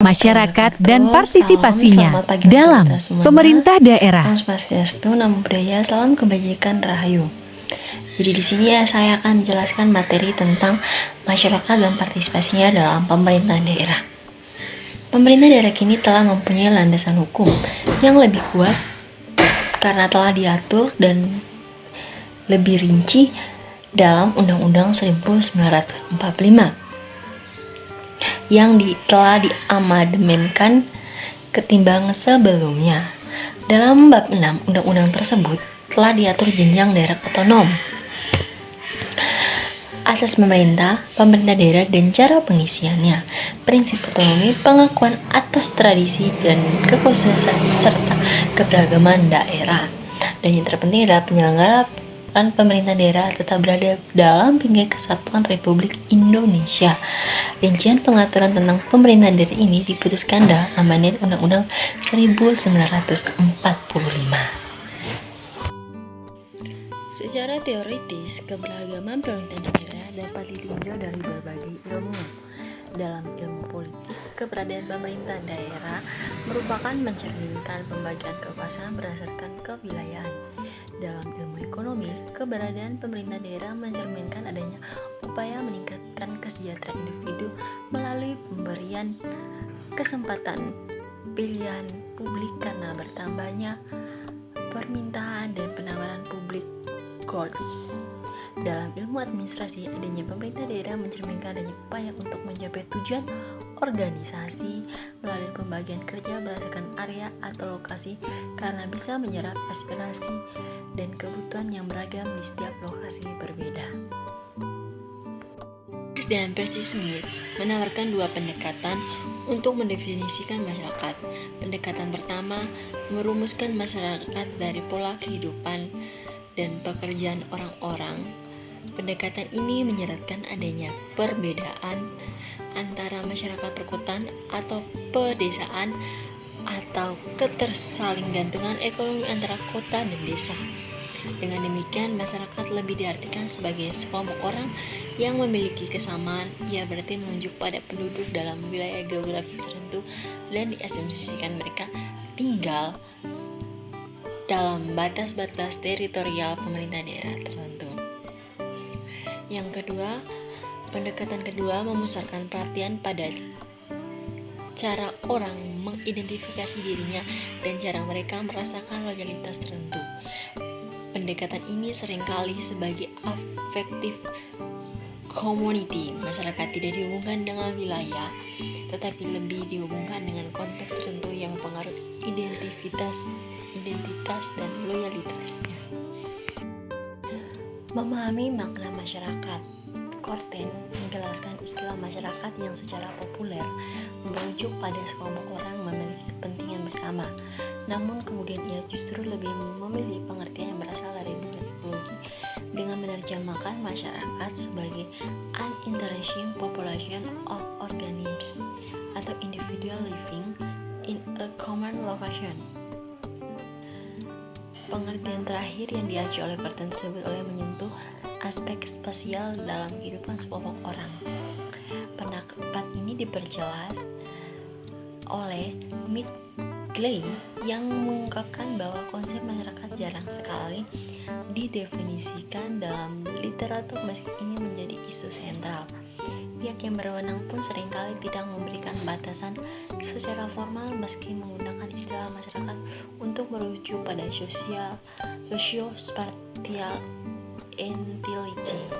masyarakat dan partisipasinya dalam pemerintah daerah. Om Swastiastu, Namo Buddhaya, salam kebajikan Rahayu. Jadi di sini saya akan menjelaskan materi tentang masyarakat dan partisipasinya dalam pemerintahan daerah. Pemerintah daerah kini telah mempunyai landasan hukum yang lebih kuat karena telah diatur dan lebih rinci dalam Undang-Undang 1945 yang telah diamandemenkan ketimbang sebelumnya. Dalam bab 6 undang-undang tersebut telah diatur jenjang daerah otonom, asas pemerintah daerah dan cara pengisiannya, prinsip otonomi, pengakuan atas tradisi dan kekhususan serta keberagaman daerah. Dan yang terpenting adalah penyelenggaraan pemerintah daerah tetap berada dalam bingkai kesatuan Republik Indonesia. Rincian pengaturan tentang pemerintahan daerah ini diputuskan dalam amandemen Undang-Undang 1945. Secara teoritis, keberagaman pemerintahan daerah dapat ditinjau dari berbagai ilmu. Dalam ilmu politik, keberadaan pemerintahan daerah merupakan mencerminkan pembagian kekuasaan berdasarkan kewilayahan. Dalam ilmu ekonomi, keberadaan pemerintah daerah mencerminkan adanya upaya meningkatkan kesejahteraan individu melalui pemberian kesempatan pilihan publik karena bertambahnya permintaan dan penawaran publik goods. Dalam ilmu administrasi, adanya pemerintah daerah mencerminkan adanya upaya untuk mencapai tujuan organisasi melalui pembagian kerja berdasarkan area atau lokasi karena bisa menyerap aspirasi dan kebutuhan yang beragam di setiap lokasi berbeda. Dan Percy Smith menawarkan dua pendekatan untuk mendefinisikan masyarakat. Pendekatan pertama merumuskan masyarakat dari pola kehidupan dan pekerjaan orang-orang. Pendekatan ini menyeratkan adanya perbedaan antara masyarakat perkotaan atau pedesaan atau ketersalinggantungan ekonomi antara kota dan desa. Dengan demikian, masyarakat lebih diartikan sebagai sekelompok orang yang memiliki kesamaan. Ia berarti menunjuk pada penduduk dalam wilayah geografis tertentu dan diasumsikan mereka tinggal dalam batas-batas teritorial pemerintah daerah tertentu. Yang kedua, pendekatan kedua memusatkan perhatian pada cara orang mengidentifikasi dirinya dan cara mereka merasakan loyalitas tertentu. Pendekatan ini seringkali sebagai affective community. Masyarakat tidak dihubungkan dengan wilayah, tetapi lebih dihubungkan dengan konteks tertentu yang mempengaruhi identitas dan loyalitasnya. Memahami makna masyarakat. Korten menjelaskan istilah masyarakat yang secara populer merujuk pada sekelompok orang memiliki kepentingan bersama. Namun kemudian ia justru lebih memilih pengertian yang berasal dari dunia ekologi dengan menerjemahkan masyarakat sebagai an interacting population of organisms atau individual living in a common location. Pengertian terakhir yang diacu oleh Korten tersebut oleh menyentuh aspek spasial dalam kehidupan sekelompok orang. Pendapat ini diperjelas oleh Midgley yang mengungkapkan bahwa konsep masyarakat jarang sekali didefinisikan dalam literatur meski ini menjadi isu sentral. Pihak yang berwenang pun seringkali tidak memberikan batasan secara formal meski menggunakan istilah masyarakat untuk merujuk pada socio-spatial intelligence.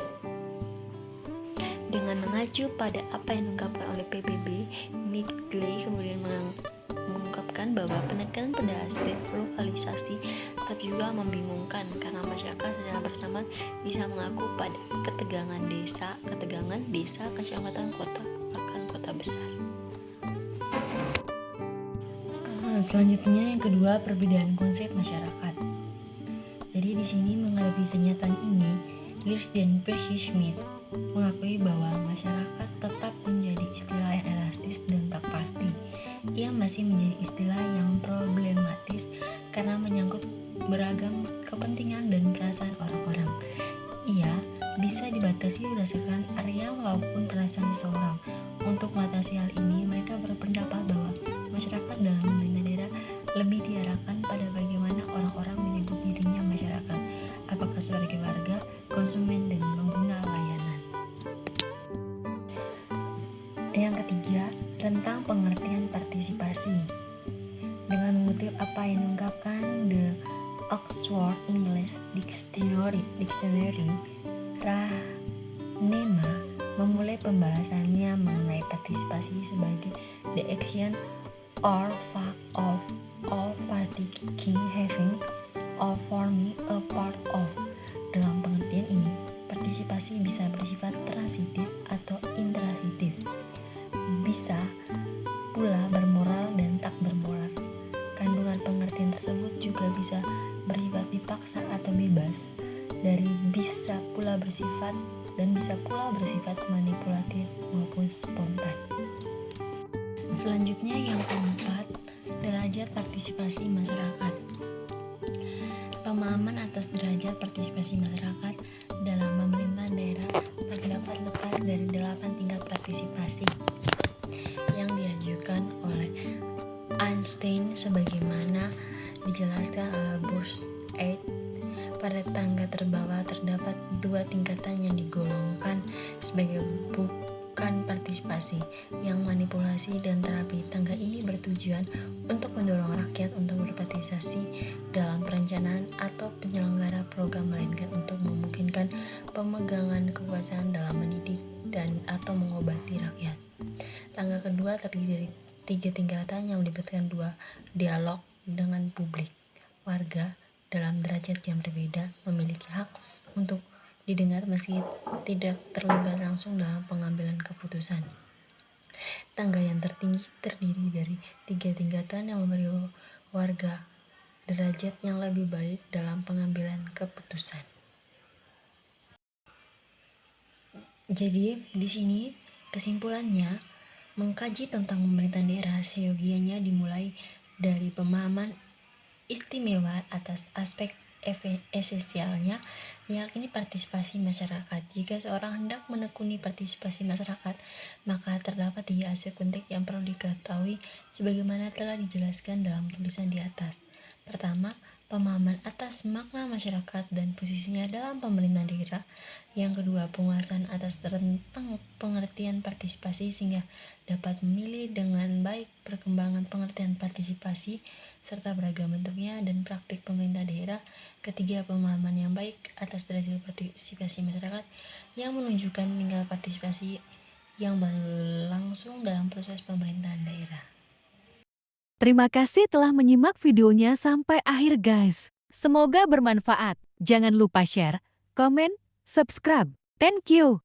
Dengan mengacu pada apa yang diungkapkan oleh PBB, Midgley kemudian mengungkapkan bahwa penekanan pada aspek lokalisasi tetap juga membingungkan karena masyarakat secara bersamaan bisa mengaku pada ketegangan desa, kecamatan, kota, bahkan kota besar. Selanjutnya yang kedua, perbedaan konsep masyarakat. Jadi di sini menghadapi kenyataan ini, Geertz dan Percy Smith mengakui bahwa masyarakat tetap menjadi istilah yang elastis dan tak pasti. Ia masih menjadi istilah yang problematis karena menyangkut beragam kepentingan dan perasaan orang-orang. Ia bisa dibatasi berdasarkan area maupun perasaan seseorang. Untuk mengatasi hal ini, mereka berpendapat bahwa tentang pengertian partisipasi. Dengan mengutip apa yang diungkapkan The Oxford English Dictionary, Rahnema memulai pembahasannya mengenai partisipasi sebagai the action or fact of partaking, having, or forming a part of. Dalam pengertian ini, partisipasi bisa bersifat transitif atau intransitif, bisa pula bermoral dan tak bermoral. Kandungan pengertian tersebut juga bisa bersifat dipaksa atau bebas, dari bisa pula bersifat manipulatif maupun spontan. Selanjutnya yang keempat, derajat partisipasi masyarakat. Pemahaman atas derajat partisipasi masyarakat dalam pemerintahan daerah terdapat lepas dari 8 tingkat partisipasi yang diajukan oleh Einstein sebagaimana dijelaskan oleh Burnside. Pada tangga terbawah terdapat 2 tingkatan yang digolongkan sebagai bukan partisipasi, yang manipulasi dan terapi. Tangga ini bertujuan untuk mendorong rakyat untuk berpartisipasi dalam perencanaan atau penyelenggara program, melainkan untuk memungkinkan pemegangan kekuasaan dalam mendidik dan atau mengobati rakyat. Tangga kedua terdiri dari 3 tingkatan yang melibatkan 2 dialog dengan publik. Warga dalam derajat yang berbeda memiliki hak untuk didengar meski tidak terlibat langsung dalam pengambilan keputusan. Tangga yang tertinggi terdiri dari 3 tingkatan yang memberi warga derajat yang lebih baik dalam pengambilan keputusan. Jadi di sini kesimpulannya, mengkaji tentang pemerintahan daerah seyogianya dimulai dari pemahaman istimewa atas aspek esensialnya, yakni partisipasi masyarakat. Jika seorang hendak menekuni partisipasi masyarakat, maka terdapat 3 aspek penting yang perlu diketahui sebagaimana telah dijelaskan dalam tulisan di atas. Pertama, pemahaman atas makna masyarakat dan posisinya dalam pemerintahan daerah. Yang kedua, penguasaan atas tentang pengertian partisipasi sehingga dapat memilih dengan baik perkembangan pengertian partisipasi serta beragam bentuknya dan praktik pemerintah daerah. Ketiga, pemahaman yang baik atas derajat partisipasi masyarakat yang menunjukkan tingkat partisipasi yang berlangsung dalam proses pemerintahan daerah. Terima kasih telah menyimak videonya sampai akhir guys. Semoga bermanfaat. Jangan lupa share, komen, subscribe. Thank you.